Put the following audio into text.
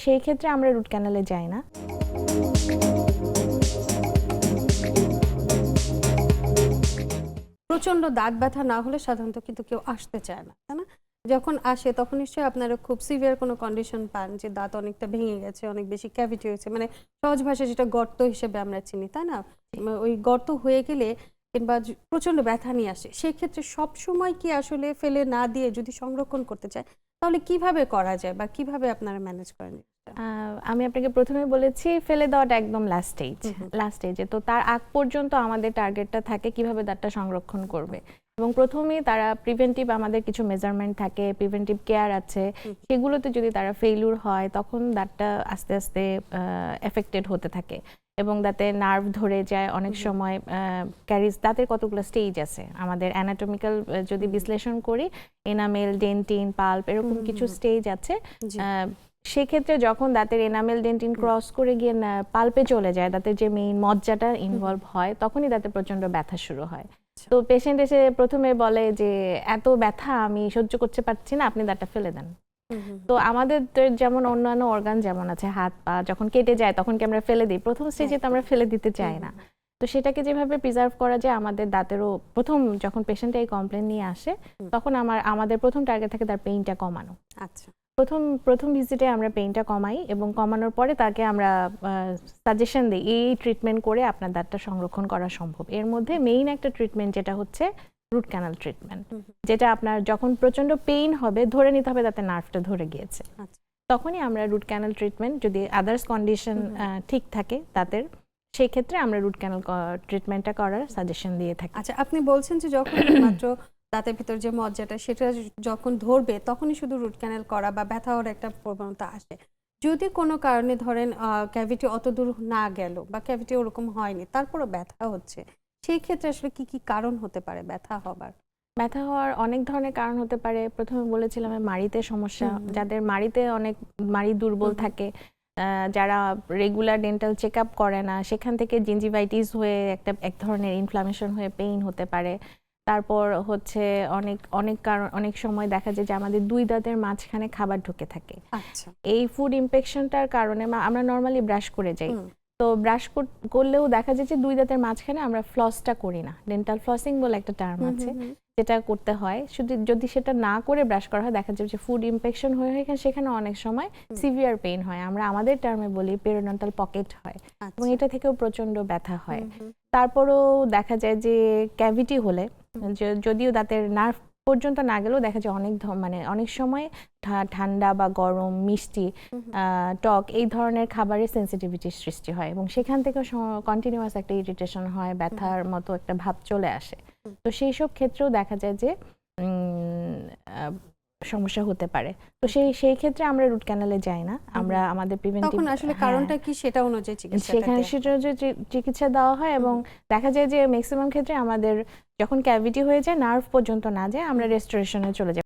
সেই ক্ষেত্রে আমরা রুট ক্যানালে যাই না। প্রচন্ড দাঁত ব্যথা না হলে সাধারণত কিন্তু কেউ আসতে চায় না, তাই না? যখন আসে তখন নিশ্চয়ই আপনারা খুব সিভিয়ার কোনো কন্ডিশন পান যে দাঁত অনেকটা ভেঙে গেছে, অনেক বেশি ক্যাভিটি হয়েছে, মানে সহজ ভাষায় যেটা গর্ত হিসেবে আমরা চিনি, তাই না? ওই গর্ত হয়ে গেলে কিংবা প্রচন্ড ব্যথা নিয়ে আসে, সেক্ষেত্রে সব সময় কি আসলে ফেলে না দিয়ে যদি সংরক্ষণ করতে চায় তাহলে কিভাবে করা যায় বা কিভাবে আপনারা ম্যানেজ করেন? আমি আপনাকে প্রথমে বলেছি ফেলে দেওয়াটা একদম লাস্ট স্টেজে। তো তার আগ পর্যন্ত আমাদের টার্গেটটা থাকে কিভাবে দাঁতটা সংরক্ষণ করবে, এবং প্রথমেই তারা প্রিভেন্টিভ, আমাদের কিছু মেজারমেন্ট থাকে, প্রিভেন্টিভ কেয়ার আছে, সেগুলোতে যদি তারা ফেইলিউর হয় তখন দাঁতটা আস্তে আস্তে এফেক্টেড হতে থাকে এবং দাঁতে নার্ভ ধরে যায় অনেক সময়। ক্যারিজ, দাঁতের কতগুলো স্টেজ আছে আমাদের অ্যানাটমিক্যাল যদি বিশ্লেষণ করি, এনামেল, ডেন্টিন, পাল্প, এরকম কিছু স্টেজ আছে। সেক্ষেত্রে যখন দাঁতের এনামেল, ডেন্টিন ক্রস করে গিয়ে পাল্পে চলে যায়, দাঁতের যে মেইন মজ্জাটা ইনভলভ হয়, তখনই দাঁতে প্রচন্ড ব্যথা শুরু হয়। তো পেশেন্ট এসে প্রথমে বলে যে এত ব্যথা আমি সহ্য করতে পারছি না, আপনি দাঁতটা ফেলে দেন। তো আমাদের যেমন অন্যান্য অর্গান যেমন আছে, হাত পা যখন কেটে যায় তখন কি আমরা ফেলে দিই? প্রথম স্টেজে তো আমরা ফেলে দিতে চাই না। তো সেটাকে যেভাবে প্রিজার্ভ করা যায়, আমাদের দাঁতেরও প্রথম যখন পেশেন্ট এই কমপ্লেন নিয়ে আসে তখন আমাদের প্রথম টার্গেট থাকে তার পেইনটা কমানো। আচ্ছা, প্রথম ভিজিটে আমরা পেইনটা কমাই এবং কমানোর পরে তাকে আমরা সাজেশন দিই এই ট্রিটমেন্ট করে আপনার দাঁতটা সংরক্ষণ করা সম্ভব। এর মধ্যে মেইন একটা ট্রিটমেন্ট যেটা হচ্ছে রুট ক্যানাল ট্রিটমেন্ট, যেটা আপনার যখন প্রচন্ড পেইন হবে, ধরে নিতে হবে তাতে নার্ভটা ধরে গিয়েছে, তখনই আমরা রুট ক্যানাল ট্রিটমেন্ট, যদি আদার্স কন্ডিশন ঠিক থাকে দাঁতের, সেই ক্ষেত্রে আমরা রুট ক্যানাল ট্রিটমেন্টটা করার সাজেশন দিয়ে থাকি। আচ্ছা, আপনি বলছেন যে যখন মাত্র দাঁতের ভিতর যে মজ্জাটা সেটা যখন ধরবে তখনই শুধু রুট ক্যানাল করা বা ব্যথা হওয়ার একটা প্রবণতা আসে। যদি কোনো কারণে ধরেন ক্যাভিটি অত দূর না গেল বা ক্যাভিটি ওরকম হয়নি, তারপরও ব্যথা হচ্ছে, সেই ক্ষেত্রে আসলে কি কি কারণ হতে পারে ব্যথা হবার? ব্যথা হওয়ার অনেক ধরনের কারণ হতে পারে। প্রথমে বলেছিলাম মাড়িতে সমস্যা, যাদের মাড়ি দুর্বল থাকে, যারা রেগুলার ডেন্টাল চেক আপ করে না, সেখান থেকে জিঞ্জিভাইটিস হয়ে এক ধরনের ইনফ্লামেশন হয়ে পেইন হতে পারে। তারপর হচ্ছে অনেক সময় দেখা যায় যে আমাদের দুই দাঁতের মাঝখানে খাবার ঢুকে থাকে। আচ্ছা, এই ফুড ইনফেকশনটার কারণে আমরা নর্মালি ব্রাশ করে যাই, তো ব্রাশ করলেও দেখা যায় যে দুই দাঁতের মাঝখানে আমরা ফ্লসটা করি না। ডেন্টাল ফ্লসিং বলে একটা টার্ম আছে, যেটা করতে হয়। শুধু যদি সেটা না করে ব্রাশ করা হয়, দেখা যাবে যে ফুড ইনফেকশন হয়ে সেখানে অনেক সময় সিভিয়ার পেইন হয়, আমরা আমাদের টার্মে বলি পেরিওডন্টাল পকেট হয়, এবং এটা থেকেও প্রচন্ড ব্যথা হয়। তারপরও দেখা যায় যে ক্যাভিটি হলে, যদিও দাঁতের নার্ভ পর্যন্ত না গেলেও দেখা যায় অনেক সময় ঠান্ডা বা গরম, মিষ্টি, টক এই ধরনের খাবারের সেন্সিটিভিটির সৃষ্টি হয়, এবং সেখান থেকে কন্টিনিউয়াস একটা ইরিটেশন হয়, ব্যথার মতো একটা ভাব চলে আসে। তো সেই সব ক্ষেত্রেও দেখা যায় যে সমস্যা হতে পারে। তো সেই ক্ষেত্রে আমরা রুট ক্যানালে যাই না, আমরা আমাদের প্রিভেন্টিভ, তখন আসলে কারণটা কি সেটা অনুযায়ী চিকিৎসা দেওয়া হয়। এবং দেখা যায় যে ম্যাক্সিমাম ক্ষেত্রে আমাদের যখন ক্যাভিটি হয়ে যায়, নার্ভ পর্যন্ত না যায়, আমরা রেস্টোরেশনে চলে যাই।